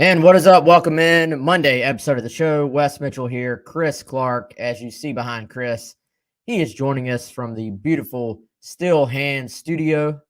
And what is up? Welcome in Monday episode of the show. Wes Mitchell here. Chris Clark, as you see behind Chris, he is joining us from the beautiful Still Hand Studio,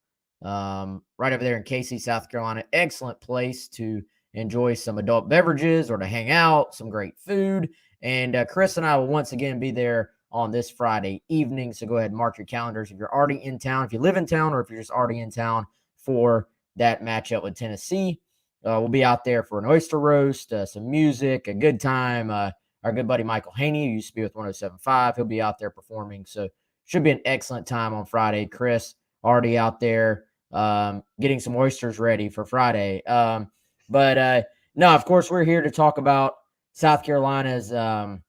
right over there in Casey, South Carolina. Excellent place to enjoy some adult beverages or to hang out, some great food. And Chris and I will once again be there on this Friday evening. So go ahead and mark your calendars if you're already in town, if you live in town, or if you're just already in town for that matchup with Tennessee. We'll be out there for an oyster roast, some music, a good time. Our good buddy Michael Haney, who used to be with 107.5, he'll be out there performing. So should be an excellent time on Friday. Chris already out there getting some oysters ready for Friday. But no, of course, we're here to talk about South Carolina's. I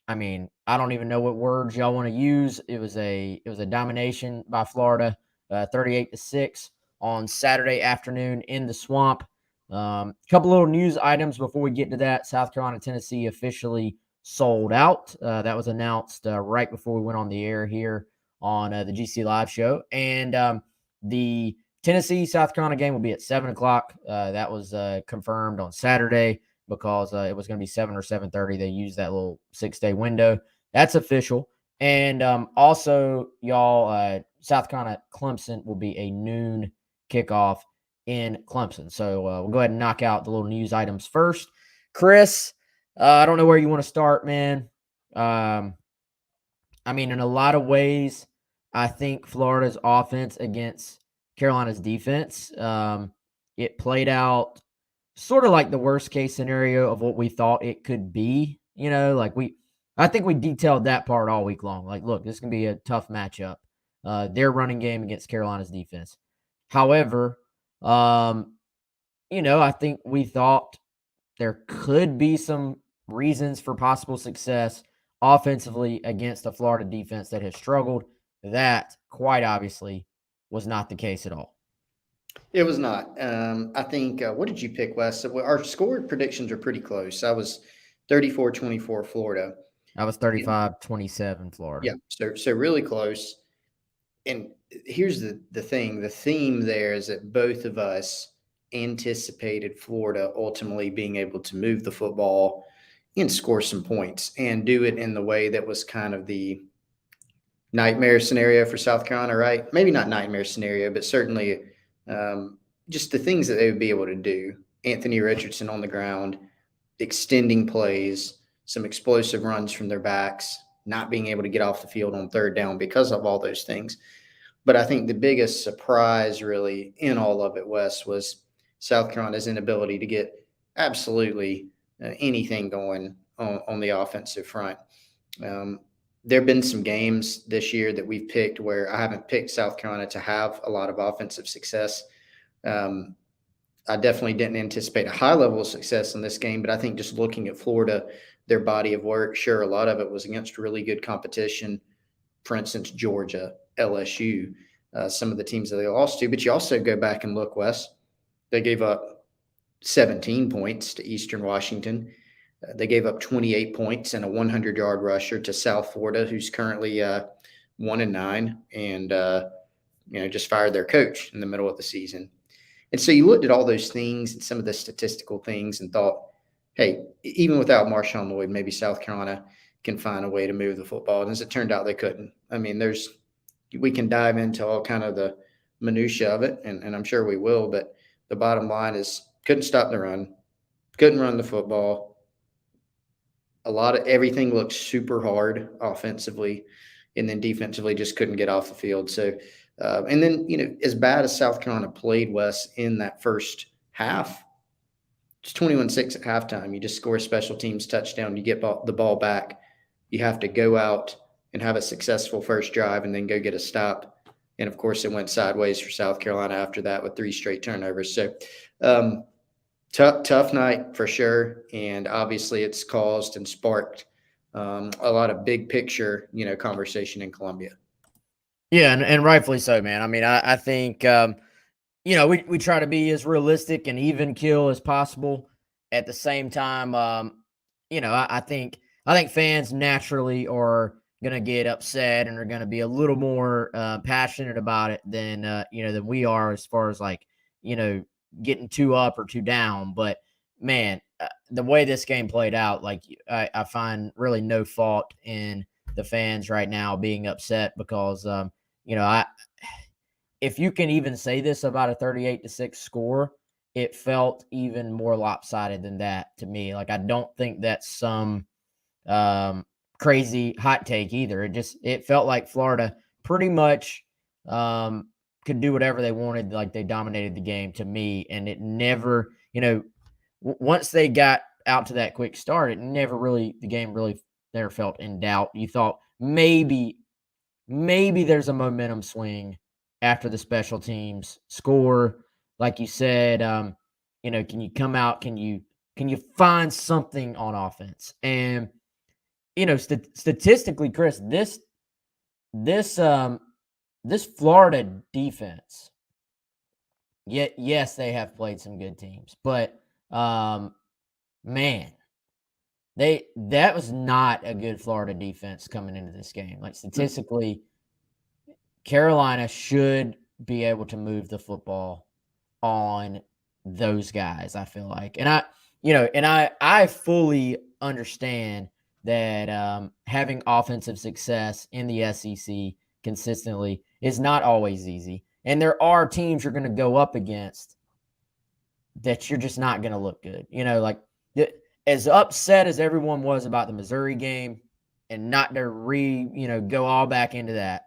don't even know what words y'all want to use. It was a domination by Florida, 38-6 on Saturday afternoon in the Swamp. Couple little news items before we get to that. South Carolina, Tennessee officially sold out. That was announced right before we went on the air here on the GC Live show. And the Tennessee South Carolina game will be at 7 o'clock. That was confirmed on Saturday because it was going to be 7 or 7:30. They used that little 6-day window. That's official. And also, y'all, South Carolina Clemson will be a noon kickoff in Clemson. So we'll go ahead and knock out the little news items first. Chris, I don't know where you want to start, man. In a lot of ways, I think Florida's offense against Carolina's defense, it played out sort of like the worst case scenario of what we thought it could be. I think we detailed that part all week long. Like, look, this can be a tough matchup. Their running game against Carolina's defense. However, I think we thought there could be some reasons for possible success offensively against a Florida defense that has struggled. That, quite obviously, was not the case at all. It was not. I think, what did you pick, Wes? Our score predictions are pretty close. I was 34-24 Florida. I was 35-27 Florida. Yeah, so really close. And here's the thing. The theme there is that both of us anticipated Florida ultimately being able to move the football and score some points and do it in the way that was kind of the nightmare scenario for South Carolina, right? Maybe not nightmare scenario, but certainly just the things that they would be able to do. Anthony Richardson on the ground, extending plays, some explosive runs from their backs, not being able to get off the field on third down because of all those things. But I think the biggest surprise really in all of it, Wes, was South Carolina's inability to get absolutely anything going on the offensive front. There have been some games this year that we've picked where I haven't picked South Carolina to have a lot of offensive success. I definitely didn't anticipate a high level of success in this game, but I think just looking at Florida, their body of work, sure, a lot of it was against really good competition. For instance, Georgia, LSU, some of the teams that they lost to. But you also go back and look, Wes, they gave up 17 points to Eastern Washington. They gave up 28 points and a 100-yard rusher to South Florida, who's currently 1-9, and just fired their coach in the middle of the season. And so you looked at all those things and some of the statistical things and thought, hey, even without Marshawn Lloyd, maybe South Carolina can find a way to move the football. And as it turned out, they couldn't. We can dive into all kind of the minutia of it, and I'm sure we will. But the bottom line is couldn't stop the run, couldn't run the football. A lot of everything looked super hard offensively, and then defensively just couldn't get off the field. So, and then, as bad as South Carolina played, Wes, in that first half, it's 21-6 at halftime. You just score a special teams touchdown. You get the ball back. You have to go out and have a successful first drive and then go get a stop. And, of course, it went sideways for South Carolina after that with 3 straight turnovers. So, tough night for sure. And obviously it's caused and sparked a lot of big picture, conversation in Columbia. Yeah, and rightfully so, man. I think, we try to be as realistic and even kill as possible. At the same time, I think fans naturally are going to get upset and are going to be a little more passionate about it than we are as far as getting 2 up or 2 down. But man, the way this game played out, like I find really no fault in the fans right now being upset because, I if you can even say this about a 38-6 score, it felt even more lopsided than that to me. Like I don't think that's some um, crazy hot take either. It felt like Florida pretty much could do whatever they wanted. Like they dominated the game to me, and it never, once they got out to that quick start, it never really the game really never felt in doubt. You thought maybe there's a momentum swing after the special teams score, like you said. Can you come out? Can you find something on offense? And statistically, Chris, this this Florida defense, yet yes, they have played some good teams, but man, that was not a good Florida defense coming into this game. Like statistically, Carolina should be able to move the football on those guys, I feel like. And I fully understand that having offensive success in the SEC consistently is not always easy. And there are teams you're going to go up against that you're just not going to look good. Like as upset as everyone was about the Missouri game and not to go all back into that,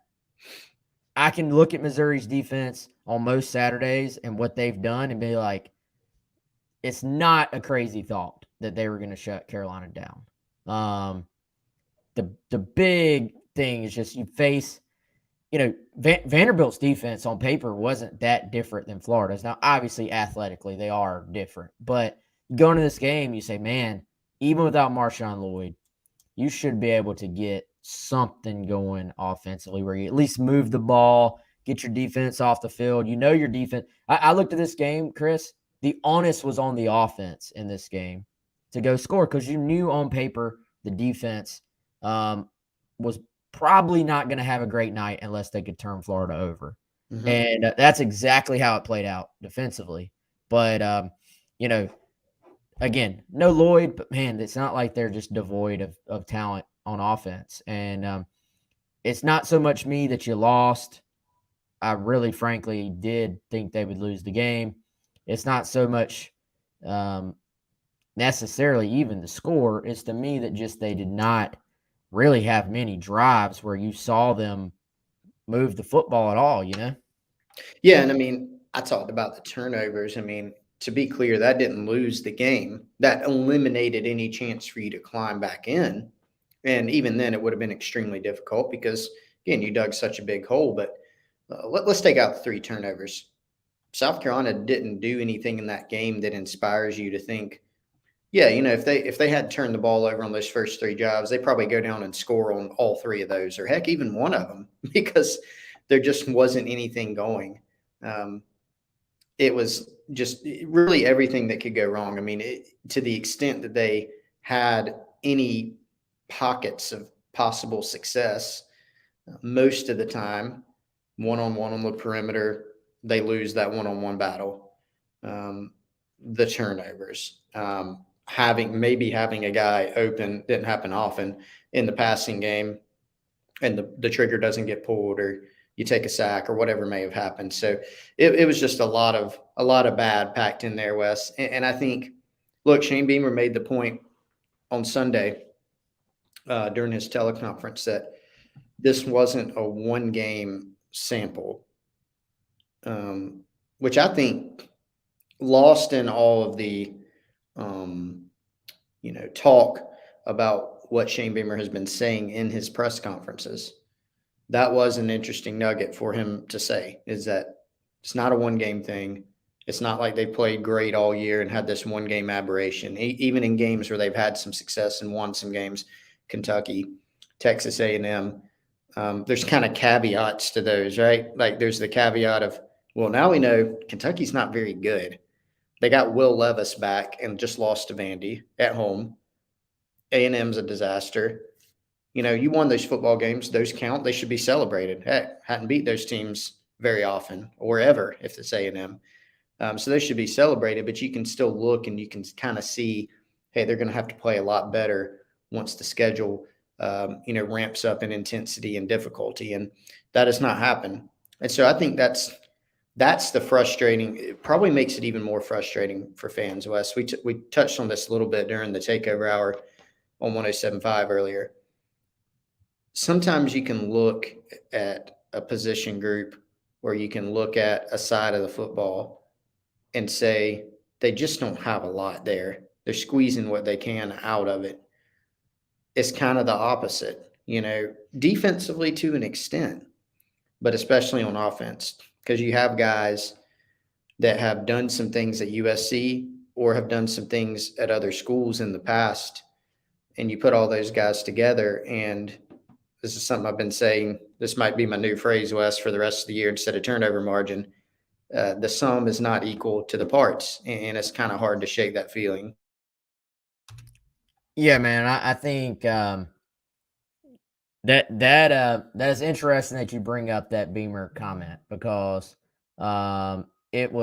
I can look at Missouri's defense on most Saturdays and what they've done and be like, it's not a crazy thought that they were going to shut Carolina down. The big thing is just you face, Vanderbilt's defense on paper wasn't that different than Florida's. Now, obviously, athletically, they are different. But going into this game, you say, man, even without Marshawn Lloyd, you should be able to get something going offensively where you at least move the ball, get your defense off the field. Your defense. I looked at this game, Chris. The onus was on the offense in this game to go score because you knew on paper the defense was probably not going to have a great night unless they could turn Florida over. Mm-hmm. And that's exactly how it played out defensively. But, again, no Lloyd, but man, it's not like they're just devoid of talent on offense. And it's not so much me that you lost. I really, frankly, did think they would lose the game. It's not so much necessarily even the score. It's to me that just they did not really have many drives where you saw them move the football at all, Yeah, and I mean, I talked about the turnovers. I mean, to be clear, that didn't lose the game. That eliminated any chance for you to climb back in. And even then, it would have been extremely difficult because, again, you dug such a big hole. But let's take out the 3 turnovers. South Carolina didn't do anything in that game that inspires you to think, yeah, if they had turned the ball over on those first 3 drives, they probably go down and score on all 3 of those, or heck, even one of them, because there just wasn't anything going. It was just really everything that could go wrong. I mean, to the extent that they had any pockets of possible success, most of the time, one-on-one on the perimeter, they lose that one-on-one battle. The turnovers, having a guy open didn't happen often in the passing game, and the trigger doesn't get pulled, or you take a sack, or whatever may have happened. So it was just a lot of bad packed in there, Wes. And I think, look, Shane Beamer made the point on Sunday during his teleconference that this wasn't a one-game sample, which I think lost in all of the, talk about what Shane Beamer has been saying in his press conferences. That was an interesting nugget for him to say, is that it's not a one-game thing. It's not like they played great all year and had this one-game aberration. Even in games where they've had some success and won some games, Kentucky, Texas A&M, there's kind of caveats to those, right? Like there's the caveat of, well, now we know Kentucky's not very good. They got Will Levis back and just lost to Vandy at home. A&M's a disaster. You won those football games. Those count. They should be celebrated. Heck, hadn't beat those teams very often or ever if it's A&M. So they should be celebrated, but you can still look and you can kind of see, hey, they're going to have to play a lot better once the schedule, ramps up in intensity and difficulty. And that has not happened. And so I think that's the frustrating. It probably makes it even more frustrating for fans, Wes. We touched on this a little bit during the takeover hour on 107.5 earlier. Sometimes you can look at a position group or you can look at a side of the football and say they just don't have a lot there. They're squeezing what they can out of it. It's kind of the opposite, defensively to an extent, but especially on offense, because you have guys that have done some things at USC or have done some things at other schools in the past. And you put all those guys together, and this is something I've been saying. This might be my new phrase, Wes, for the rest of the year instead of turnover margin. The sum is not equal to the parts, and it's kind of hard to shake that feeling. Yeah, man, I think that is interesting that you bring up that Beamer comment because it's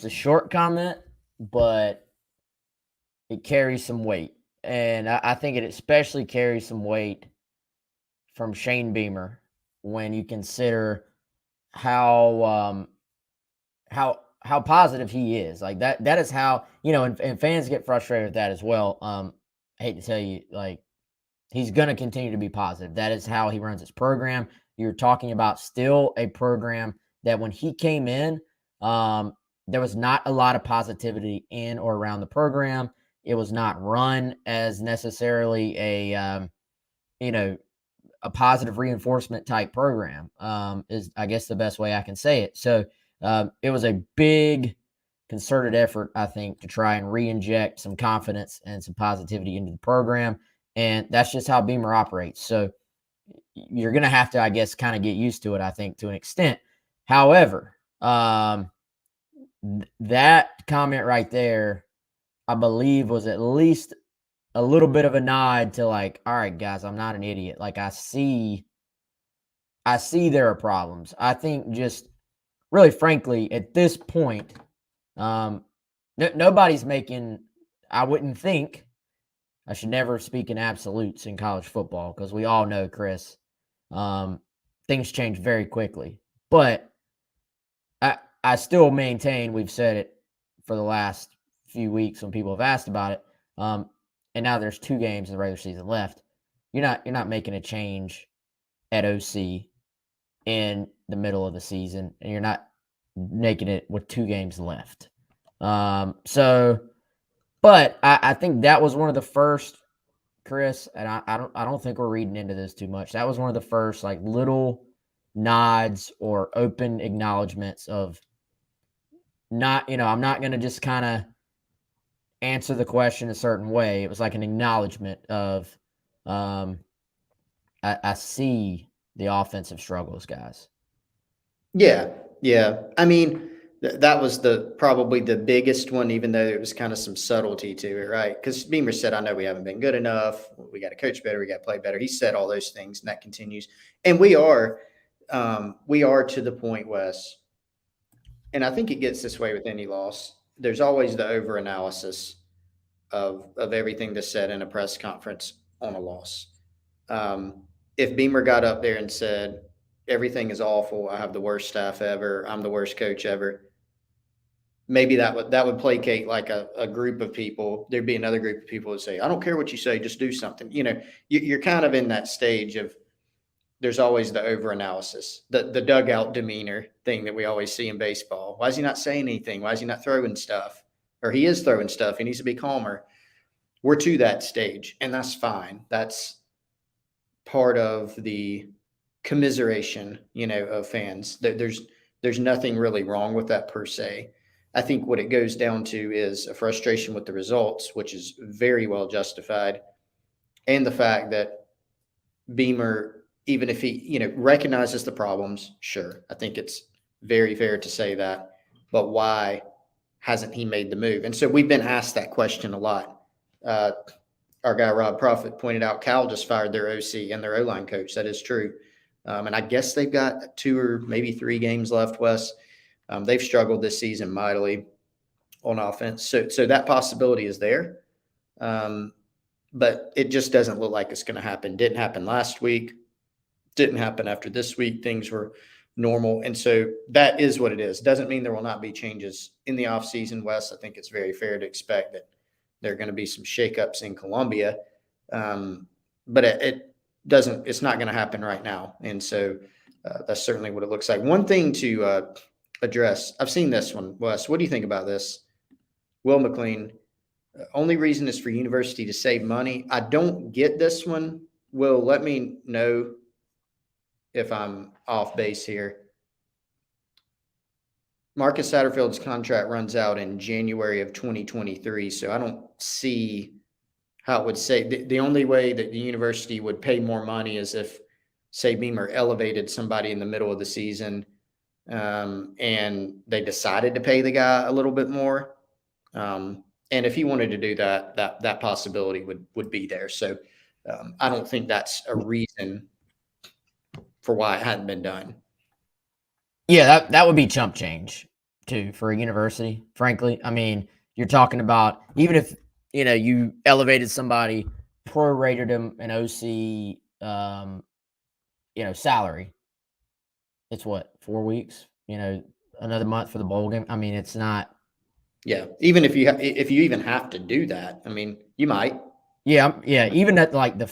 a short comment, but it carries some weight, and I think it especially carries some weight from Shane Beamer when you consider how positive he is. Like that is how, and fans get frustrated with that as well. I hate to tell you, like, he's going to continue to be positive. That is how he runs his program. You're talking about still a program that when he came in, there was not a lot of positivity in or around the program. It was not run as necessarily a positive reinforcement type program, is, I guess, the best way I can say it. So it was a big concerted effort, I think, to try and re-inject some confidence and some positivity into the program. And that's just how Beamer operates. So you're going to have to, I guess, kind of get used to it, I think, to an extent. However, that comment right there, I believe, was at least a little bit of a nod to, like, all right, guys, I'm not an idiot. Like, I see there are problems. I think, just really frankly, at this point, nobody's making, I wouldn't think, I should never speak in absolutes in college football because we all know, Chris, things change very quickly. But I still maintain, we've said it for the last few weeks when people have asked about it, and now there's 2 games in the regular season left. You're not making a change at OC in the middle of the season, and you're not making it with 2 games left. But I think that was one of the first, Chris, and I don't think we're reading into this too much. That was one of the first, like, little nods or open acknowledgments of not, I'm not going to just kind of answer the question a certain way. It was like an acknowledgement of, I see the offensive struggles, guys. Yeah, yeah. I mean, that was probably the biggest one, even though it was kind of some subtlety to it, right? Because Beamer said, "I know we haven't been good enough. We got to coach better. We got to play better." He said all those things, and that continues. And we are to the point, Wes, and I think it gets this way with any loss. There's always the over-analysis of everything that's said in a press conference on a loss. If Beamer got up there and said, everything is awful, I have the worst staff ever, I'm the worst coach ever, maybe that would placate like a group of people. There'd be another group of people that say, I don't care what you say, just do something. You're kind of in that stage of, there's always the over-analysis, the dugout demeanor thing that we always see in baseball. Why is he not saying anything? Why is he not throwing stuff? Or he is throwing stuff. He needs to be calmer. We're to that stage, and that's fine. That's part of the commiseration, of fans. There's nothing really wrong with that per se. I think what it goes down to is a frustration with the results, which is very well justified, and the fact that Beamer, even if he, recognizes the problems, sure, I think it's very fair to say that, but why hasn't he made the move? And so we've been asked that question a lot. Our guy Rob Prophet pointed out Cal just fired their OC and their O-line coach. That is true. And I guess they've got 2 or maybe 3 games left, Wes. They've struggled this season mightily on offense. So that possibility is there. But it just doesn't look like it's going to happen. Didn't happen last week. Didn't happen after this week. Things were normal. And so that is what it is. Doesn't mean there will not be changes in the offseason, Wes. I think it's very fair to expect that there are going to be some shakeups in Columbia. But it doesn't, it's not going to happen right now. And so that's certainly what it looks like. One thing to address, I've seen this one, Wes. What do you think about this? Will McLean, only reason is for university to save money. I don't get this one. Will, let me know if I'm off base here. Marcus Satterfield's contract runs out in January of 2023, so I don't see how it would say. The only way that the university would pay more money is if, say, Beamer elevated somebody in the middle of the season and they decided to pay the guy a little bit more. And if he wanted to do that, that possibility would be there. So I don't think that's a reason for why it hadn't been done. Yeah, that would be chump change too for a university, frankly. I mean, you're talking about even if you elevated somebody, prorated them an OC salary. It's what, 4 weeks? Another month for the bowl game. I mean, it's not. Yeah, even if you even have to do that, I mean, you might. Yeah. Even at like the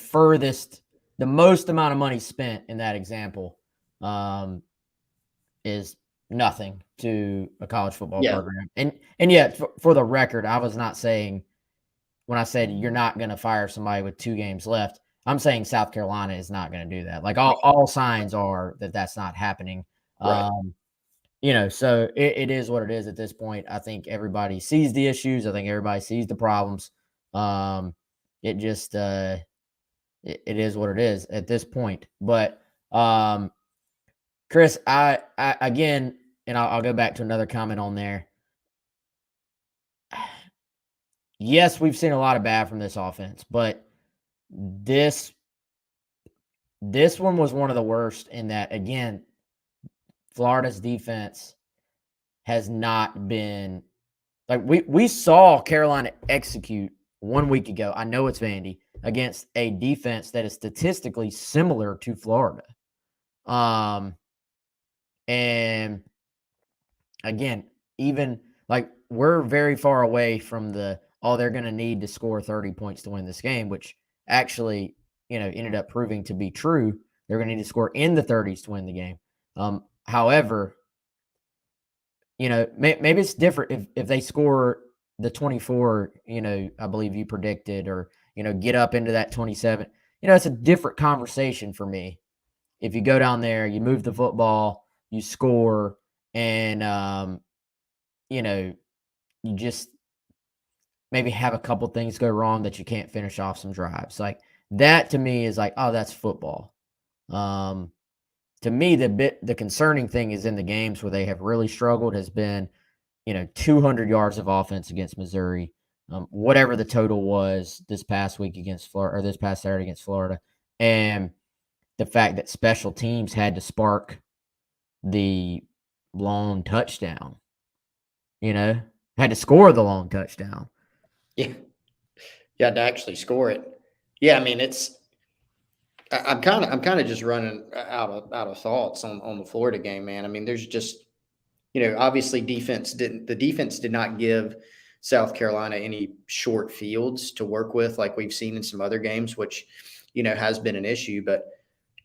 most amount of money spent in that example, is nothing to a college football program. And yet, for the record, I was not saying when I said you're not going to fire somebody with 2 games left. I'm saying South Carolina is not going to do that. Like all signs are that that's not happening. Right. So it is what it is at this point. I think everybody sees the issues. I think everybody sees the problems. It just it is what it is at this point. But Chris, I again, and I'll go back to another comment on there. Yes, we've seen a lot of bad from this offense, but this one was one of the worst in that, again, Florida's defense has not been like we saw Carolina execute 1 week ago. I know it's Vandy against a defense that is statistically similar to Florida. And again, even like we're very far away from they're going to need to score 30 points to win this game, which actually, ended up proving to be true. They're going to need to score in the 30s to win the game. However, maybe it's different if they score the 24, I believe you predicted, or, get up into that 27. It's a different conversation for me. If you go down there, you move the football, you score, and, you just maybe have a couple things go wrong that you can't finish off some drives. Like that to me is like, oh, that's football. To me, the concerning thing is in the games where they have really struggled has been, 200 yards of offense against Missouri, whatever the total was this past week against Florida, or this past Saturday against Florida, and the fact that special teams had to spark the long touchdown, had to score the long touchdown. Yeah. You had to actually score it. Yeah, I mean, I'm kind of just running out of thoughts on the Florida game, man. I mean, there's just, obviously the defense did not give South Carolina any short fields to work with like we've seen in some other games, which, has been an issue, but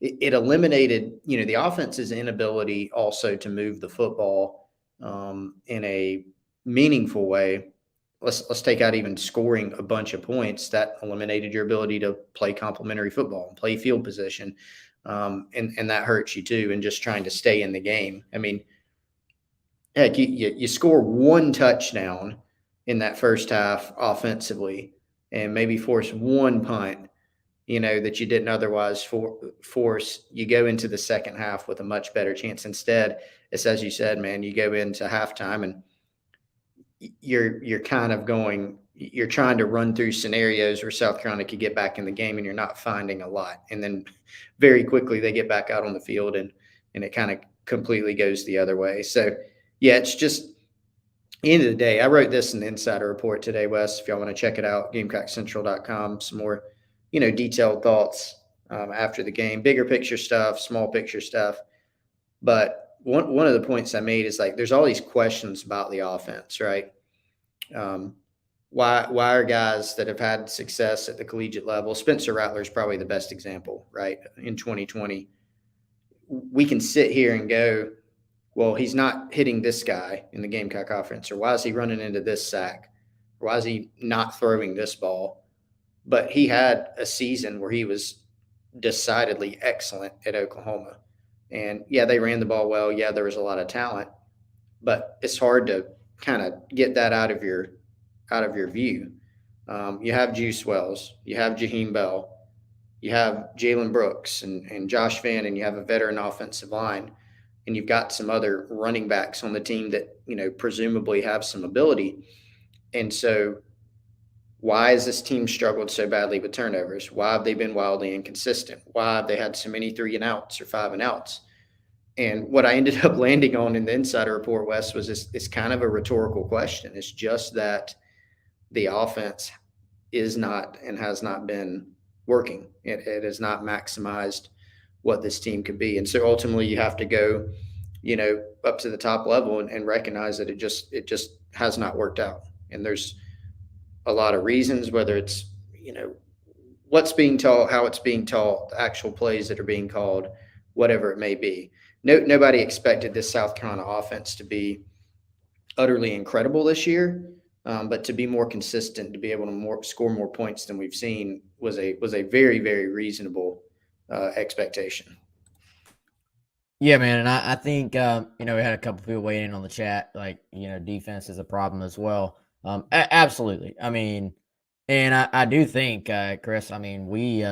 it eliminated, the offense's inability also to move the football in a meaningful way. Let's take out even scoring a bunch of points. That eliminated your ability to play complementary football and play field position. And that hurts you too, and just trying to stay in the game. I mean, heck, you score 1 touchdown in that first half offensively and maybe force 1 punt, that you didn't otherwise force. You go into the second half with a much better chance. Instead, it's as you said, man, you go into halftime and you're kind of you're trying to run through scenarios where South Carolina could get back in the game, and you're not finding a lot. And then very quickly they get back out on the field and it kind of completely goes the other way. So Yeah, it's just end of the day. I wrote this in the Insider Report today, Wes. If y'all want to check it out, GamecockCentral.com. Some more, detailed thoughts after the game, bigger picture stuff, small picture stuff. But one of the points I made is like there's all these questions about the offense, right? Um, why are guys that have had success at the collegiate level? Spencer Rattler is probably the best example, right? In 2020, we can sit here and go, well, he's not hitting this guy in the Gamecock offense, or why is he running into this sack? Or why is he not throwing this ball? But he had a season where he was decidedly excellent at Oklahoma. And yeah, they ran the ball well. Yeah, there was a lot of talent, but it's hard to kind of get that out of your view. You have Juice Wells, you have Jaheim Bell, you have Jalen Brooks and Josh Vann, and you have a veteran offensive line, and you've got some other running backs on the team that presumably have some ability. And so, why has this team struggled so badly with turnovers? Why have they been wildly inconsistent? Why have they had so many 3-and-outs or 5-and-outs? And what I ended up landing on in the Insider Report, Wes, was it's kind of a rhetorical question. It's just that the offense is not and has not been working. It has not maximized what this team could be. And so ultimately you have to go, up to the top level and recognize that it just has not worked out. And there's a lot of reasons, whether it's, what's being taught, how it's being taught, the actual plays that are being called, whatever it may be. Nobody expected this South Carolina offense to be utterly incredible this year, but to be more consistent, to be able to score more points than we've seen was a very, very reasonable expectation. Yeah, man, and I think we had a couple people weighing in on the chat, like defense is a problem as well. Absolutely. I mean, and I do think, Chris. I mean, we've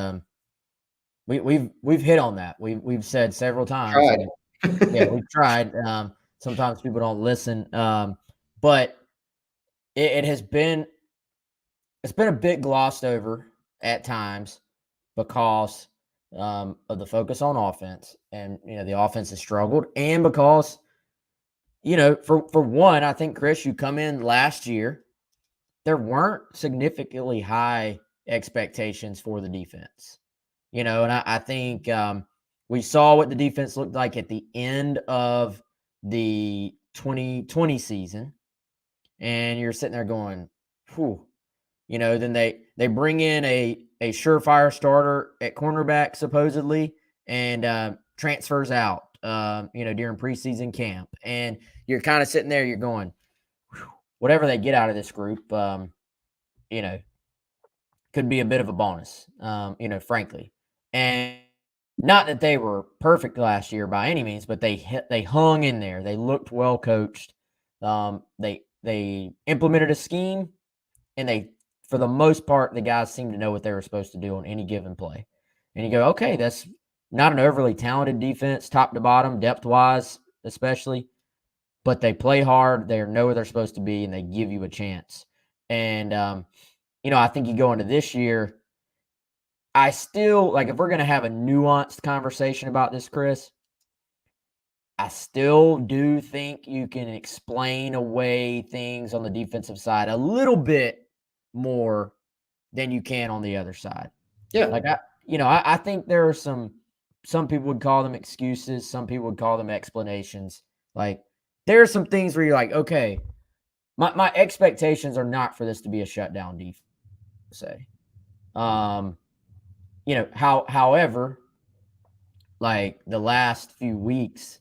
hit on that. We've said several times, Tried. and yeah, we've tried. Sometimes people don't listen, but it has been a bit glossed over at times because of the focus on offense, and the offense has struggled, and because for one, I think, Chris, you come in last year, there weren't significantly high expectations for the defense, and I think we saw what the defense looked like at the end of the 2020 season, and you're sitting there going, whew. Then they bring in a surefire starter at cornerback supposedly, and transfers out, during preseason camp, and you're kind of sitting there, you're going, whatever they get out of this group, could be a bit of a bonus, frankly, and not that they were perfect last year by any means, but they hung in there. They looked well coached. They implemented a scheme, and for the most part, the guys seemed to know what they were supposed to do on any given play. And you go, okay, that's not an overly talented defense, top to bottom, depth wise, especially, but they play hard. They know where they're supposed to be, and they give you a chance. And I think you go into this year. I still, like, if we're going to have a nuanced conversation about this, Chris, I still do think you can explain away things on the defensive side a little bit more than you can on the other side. Yeah. Like, I think there are some people would call them excuses. Some people would call them explanations. Like, there are some things where you're like, okay, my expectations are not for this to be a shutdown defense, say. However, like the last few weeks,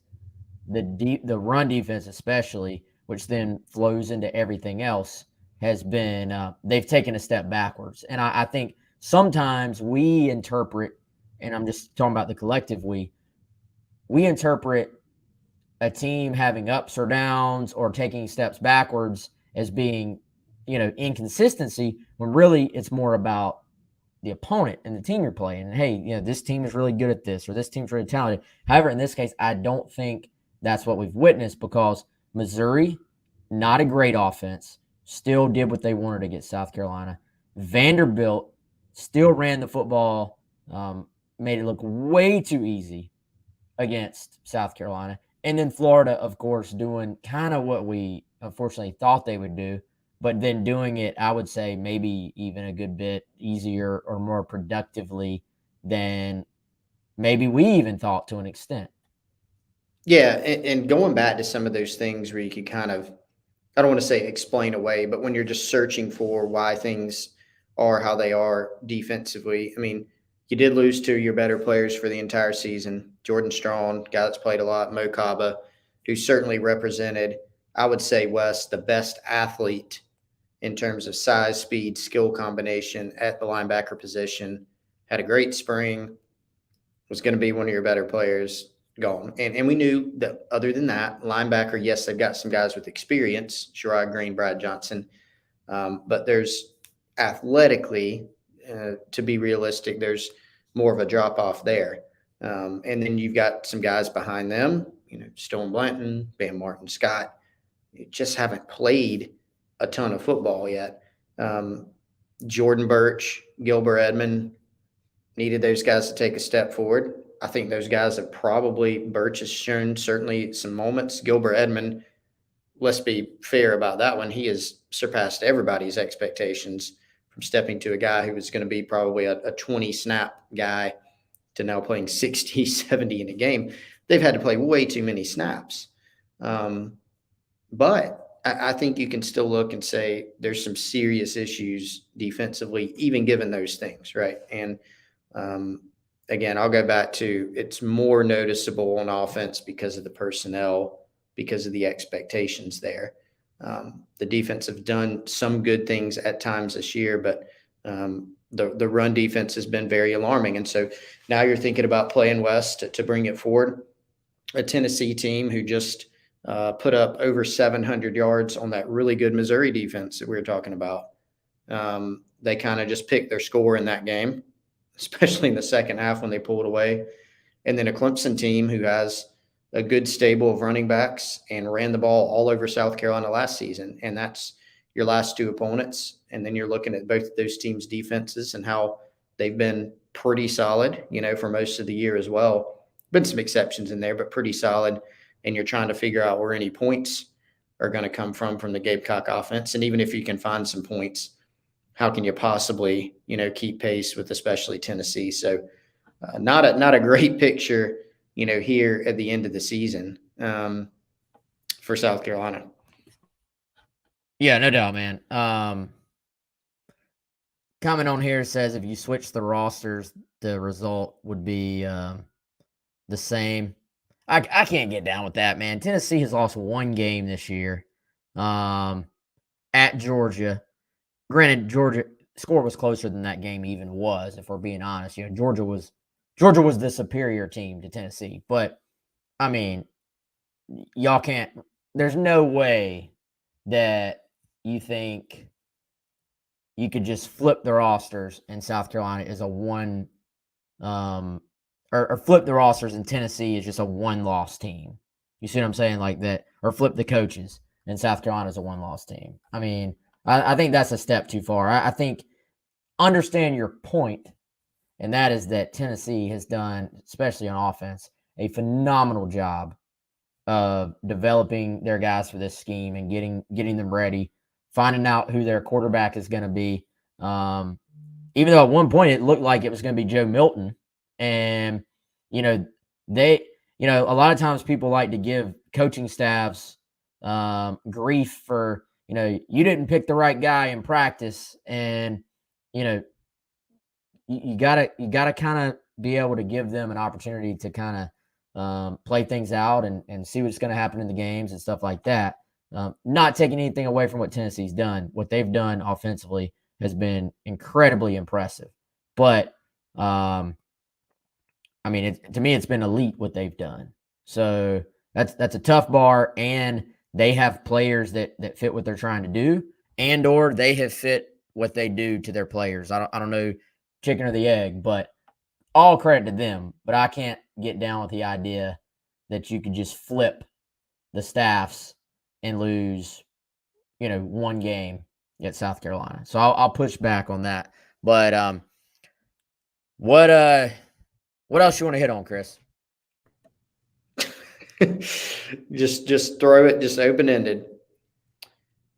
the run defense especially, which then flows into everything else, has been they've taken a step backwards. And I think sometimes we interpret, and I'm just talking about the collective we interpret a team having ups or downs or taking steps backwards as being, inconsistency, when really it's more about the opponent and the team you're playing. And hey, this team is really good at this, or this team's really talented. However, in this case, I don't think that's what we've witnessed, because Missouri, not a great offense, still did what they wanted against South Carolina. Vanderbilt still ran the football, made it look way too easy against South Carolina. And then Florida, of course, doing kind of what we unfortunately thought they would do, but then doing it, I would say, maybe even a good bit easier or more productively than maybe we even thought to an extent. Yeah, and going back to some of those things where you could kind of, I don't want to say explain away, but when you're just searching for why things are how they are defensively, I mean, you did lose two of your better players for the entire season. Jordan Strong, guy that's played a lot, Mo Kaba, who certainly represented, I would say, Wes, the best athlete in terms of size, speed, skill combination at the linebacker position. Had a great spring, was going to be one of your better players, gone. And we knew that other than that, linebacker, yes, they've got some guys with experience, Sherrod Green, Brad Johnson, but there's athletically, to be realistic, there's more of a drop off there. And then you've got some guys behind them, Stone Blanton, Bam Martin Scott, just haven't played a ton of football yet. Jordan Birch, Gilbert Edmond, needed those guys to take a step forward. I think those guys have probably, Birch has shown certainly some moments. Gilbert Edmond, let's be fair about that one. He has surpassed everybody's expectations from stepping to a guy who was going to be probably a 20 snap guy to now playing 60, 70 in a game. They've had to play way too many snaps. But I think you can still look and say there's some serious issues defensively, even given those things, right? And again, I'll go back to it's more noticeable on offense because of the personnel, because of the expectations there. The defense have done some good things at times this year, but the run defense has been very alarming. And so now you're thinking about playing West to bring it forward. A Tennessee team who just put up over 700 yards on that really good Missouri defense that we were talking about. They kind of just picked their score in that game, especially in the second half when they pulled away. And then a Clemson team who has a good stable of running backs and ran the ball all over South Carolina last season. And that's your last two opponents. And then you're looking at both of those teams' defenses and how they've been pretty solid, for most of the year as well. Been some exceptions in there, but pretty solid. And you're trying to figure out where any points are going to come from the Gamecock offense. And even if you can find some points, how can you possibly, keep pace with especially Tennessee? So not a great picture, here at the end of the season for South Carolina. Yeah, no doubt, man. Comment on here says if you switch the rosters, the result would be the same. I can't get down with that, man. Tennessee has lost one game this year at Georgia. Granted, Georgia score was closer than that game even was, if we're being honest. Georgia was the superior team to Tennessee. But, I mean, y'all can't – there's no way that you think you could just flip the rosters and South Carolina is a one or flip the rosters and Tennessee is just a one-loss team. You see what I'm saying? Like that. Or flip the coaches and South Carolina is a one-loss team. I mean, I think that's a step too far. I think understand your point, and that is that Tennessee has done, especially on offense, a phenomenal job of developing their guys for this scheme and getting them ready, finding out who their quarterback is going to be. Even though at one point it looked like it was going to be Joe Milton, and they, a lot of times people like to give coaching staffs grief for you didn't pick the right guy in practice, and you gotta kind of be able to give them an opportunity to kind of play things out and see what's going to happen in the games and stuff like that. Not taking anything away from what Tennessee's done. What they've done offensively has been incredibly impressive. But, I mean, to me, it's been elite what they've done. So that's a tough bar, and they have players that fit what they're trying to do, and or they have fit what they do to their players. I don't know chicken or the egg, but all credit to them. But I can't get down with the idea that you could just flip the staffs and lose, one game at South Carolina. So I'll push back on that. But what else you want to hit on, Chris? just throw it, just open ended.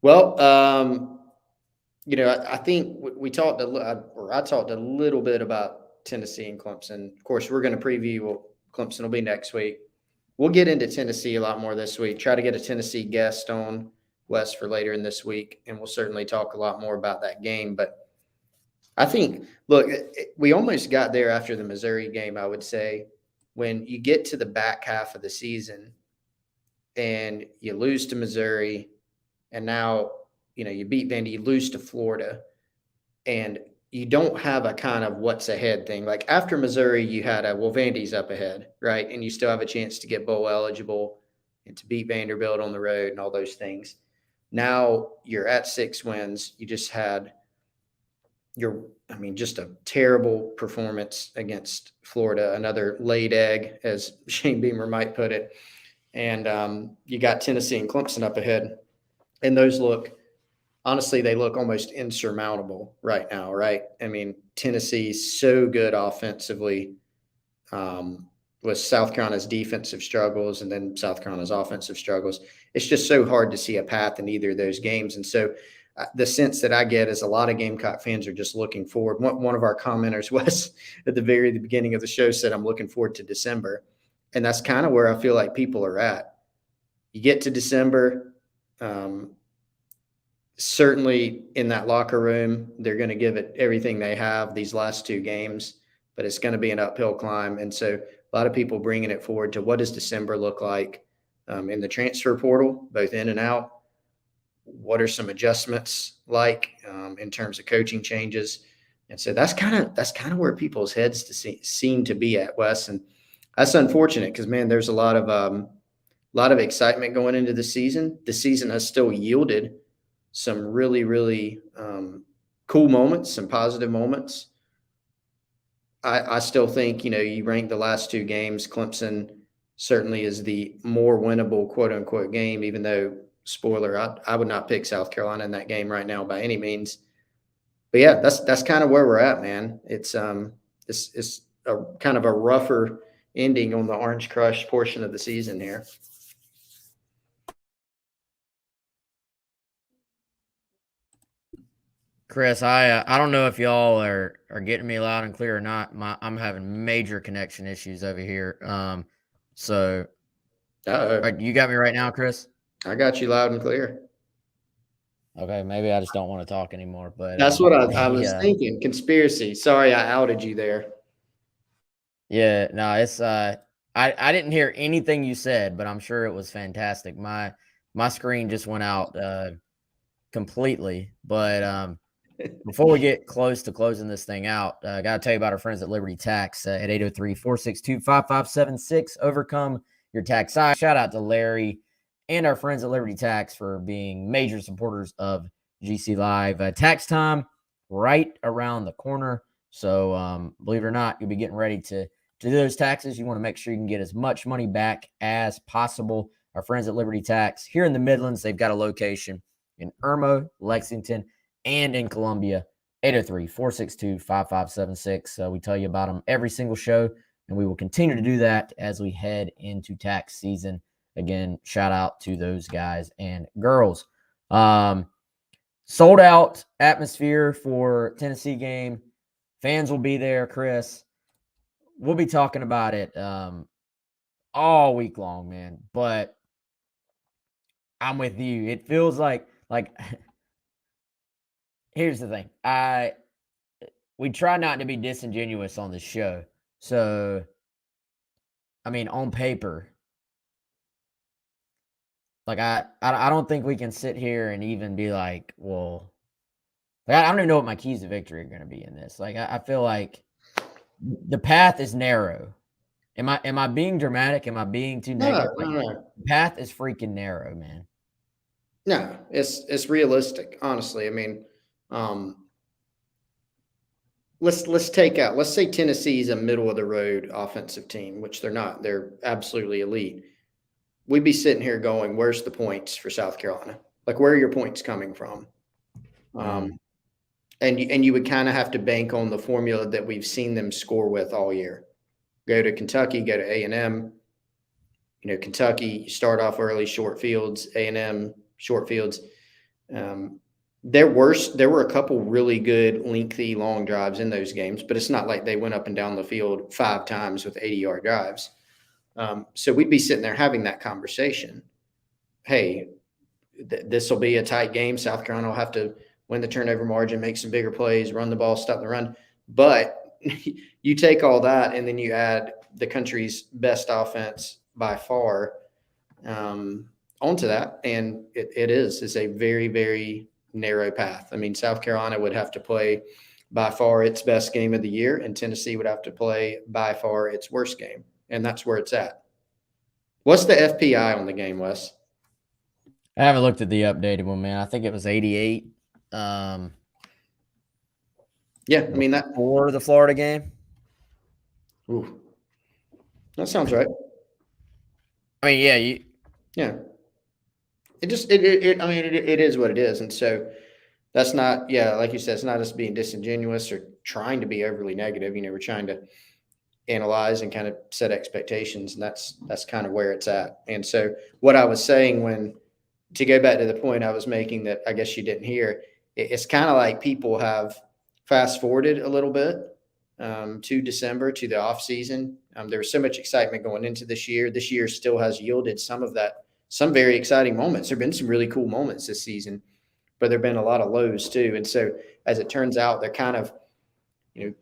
Well, I think we talked or I talked a little bit about Tennessee and Clemson. Of course, we're going to preview. Well, Clemson will be next week. We'll get into Tennessee a lot more this week. Try to get a Tennessee guest on Wes for later in this week, and we'll certainly talk a lot more about that game. But I think, look, we almost got there after the Missouri game, I would say, when you get to the back half of the season and you lose to Missouri, and now, you beat Vandy, you lose to Florida, and you don't have a kind of what's ahead thing. Like after Missouri, you had Vandy's up ahead, right? And you still have a chance to get bowl eligible and to beat Vanderbilt on the road and all those things. Now you're at 6 wins. You just had just a terrible performance against Florida, another laid egg, as Shane Beamer might put it. And you got Tennessee and Clemson up ahead. And those honestly, they look almost insurmountable right now, right? I mean, Tennessee's so good offensively, with South Carolina's defensive struggles and then South Carolina's offensive struggles. It's just so hard to see a path in either of those games. And so the sense that I get is a lot of Gamecock fans are just looking forward. One of our commenters was at the beginning of the show said, I'm looking forward to December. And that's kind of where I feel like people are at. You get to December, certainly in that locker room, they're going to give it everything they have these last 2 games, but it's going to be an uphill climb. And so a lot of people bringing it forward to what does December look like in the transfer portal, both in and out. What are some adjustments like in terms of coaching changes? And so that's kind of where people's heads seem to be at, Wes. And that's unfortunate because, man, there's a lot of excitement going into the season. The season has still yielded some really, really cool moments, some positive moments. I still think, you rank the last 2 games, Clemson certainly is the more winnable, quote unquote, game, even though, spoiler, I would not pick South Carolina in that game right now by any means. But yeah, that's kind of where we're at, man. It's a kind of a rougher ending on the Orange Crush portion of the season here. Chris, I don't know if y'all are getting me loud and clear or not. I'm having major connection issues over here. So you got me right now, Chris? I got you loud and clear. Okay, maybe I just don't want to talk anymore. But that's what I was thinking. Conspiracy. Sorry, I outed you there. Yeah, no, it's I didn't hear anything you said, but I'm sure it was fantastic. My screen just went out completely. But before we get close to closing this thing out, I got to tell you about our friends at Liberty Tax at 803-462-5576. Overcome your tax size. Shout out to Larry and our friends at Liberty Tax for being major supporters of GC Live. Tax time right around the corner. So believe it or not, you'll be getting ready to do those taxes. You want to make sure you can get as much money back as possible. Our friends at Liberty Tax here in the Midlands, they've got a location in Irmo, Lexington, and in Columbia. 803-462-5576. We tell you about them every single show, and we will continue to do that as we head into tax season. Again, shout out to those guys and girls. Sold out atmosphere for Tennessee game. Fans will be there, Chris. We'll be talking about it all week long, man. But I'm with you. It feels like here's the thing. We try not to be disingenuous on this show. So, I mean, on paper, like I don't think we can sit here and even be like, well, I don't even know what my keys to victory are going to be in this. Like, I feel like the path is narrow. Am I being dramatic? Am I being too negative? No. The path is freaking narrow, man. No, it's realistic, honestly. I mean, let's say Tennessee's a middle of the road offensive team, which they're not. They're absolutely elite. We'd be sitting here going, where's the points for South Carolina? Like, where are your points coming from? And you would kind of have to bank on the formula that we've seen them score with all year. Go to Kentucky, go to A&M, Kentucky, you start off early, short fields, A&M, short fields. There were a couple really good, lengthy, long drives in those games, but it's not like they went up and down the field 5 times with 80-yard drives. So we'd be sitting there having that conversation. Hey, this will be a tight game. South Carolina will have to win the turnover margin, make some bigger plays, run the ball, stop the run. But you take all that and then you add the country's best offense by far onto that, and it's a very, very narrow path. I mean, South Carolina would have to play by far its best game of the year, and Tennessee would have to play by far its worst game, and that's where it's at. What's the FPI on the game, Wes? I haven't looked at the updated one, man. I think it was 88. Yeah, I mean that for the Florida game. Ooh, that sounds right. I mean, yeah, yeah. It just it is what it is, and so that's not, like you said, it's not us being disingenuous or trying to be overly negative. We're trying to analyze and kind of set expectations, and that's kind of where it's at. And so what I was saying, to go back to the point I was making that I guess you didn't hear, it's kind of like people have fast forwarded a little bit to December, to the off season. There was so much excitement going into this year. This year still has yielded some very exciting moments. There have been some really cool moments this season, but there have been a lot of lows too. And so as it turns out, they're kind of, I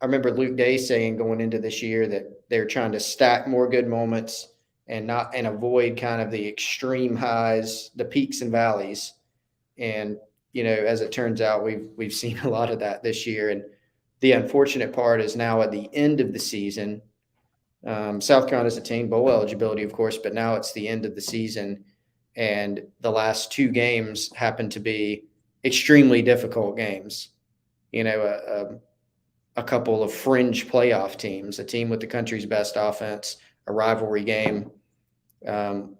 remember Luke Day saying going into this year that they're trying to stack more good moments and avoid kind of the extreme highs, the peaks and valleys. And, as it turns out, we've seen a lot of that this year. And the unfortunate part is now at the end of the season, South Carolina's attained bowl eligibility, of course, but now it's the end of the season. And the last 2 games happen to be extremely difficult games. A couple of fringe playoff teams, a team with the country's best offense, a rivalry game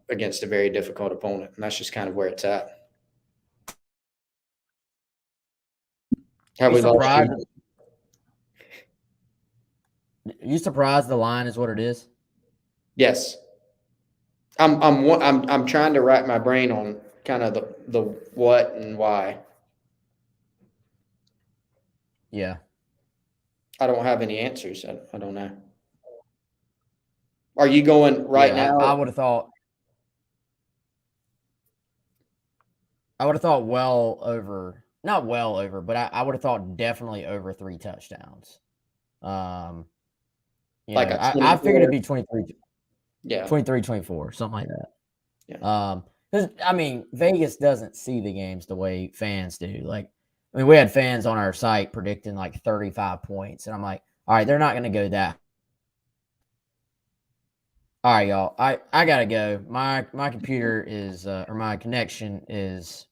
against a very difficult opponent. And that's just kind of where it's at. Have we lost you? Are you surprised the line is what it is? Yes. I'm trying to wrap my brain on kind of the what and why. Yeah. I don't have any answers. I don't know. Are you going right now? I would have thought not well over, but I would have thought definitely over 3 touchdowns. I figured it'd be 23. Yeah. 23, 24, something like that. Yeah. Because Vegas doesn't see the games the way fans do. We had fans on our site predicting 35 points, and I'm like, all right, they're not going to go that. All right, y'all. I gotta go. My computer is or my connection is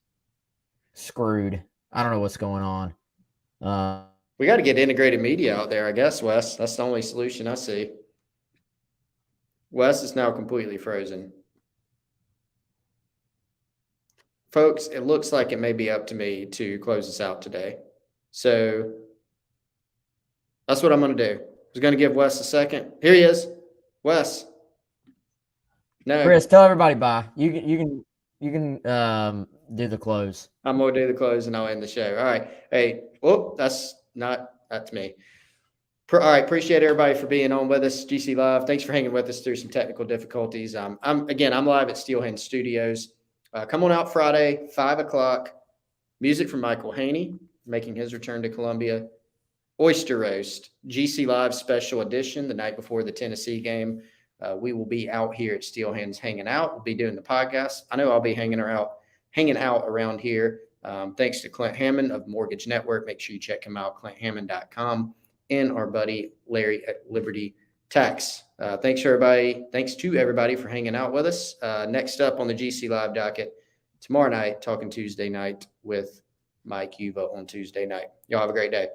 screwed. I don't know what's going on. We got to get integrated media out there, I guess, Wes. That's the only solution I see. Wes is now completely frozen. Folks, it looks like it may be up to me to close this out today. So that's what I'm going to do. I was going to give Wes a second. Here he is. Wes. No. Chris, tell everybody bye. You can do the close. I'm going to do the close and I'll end the show. All right. Hey, that's me. All right. Appreciate everybody for being on with us. GC Live. Thanks for hanging with us through some technical difficulties. I'm live at Steel Hand Studios. Come on out Friday, 5:00. Music from Michael Haney, making his return to Columbia. Oyster Roast, GC Live special edition, the night before the Tennessee game. We will be out here at Steel Hands hanging out. We'll be doing the podcast. I know I'll be hanging out around here. Thanks to Clint Hammond of Mortgage Network. Make sure you check him out, clinthammond.com, and our buddy Larry at Liberty Tax. Thanks to everybody for hanging out with us. Next up on the GC Live docket, tomorrow night, talking Tuesday night with Mike Yuva on Tuesday night. Y'all have a great day.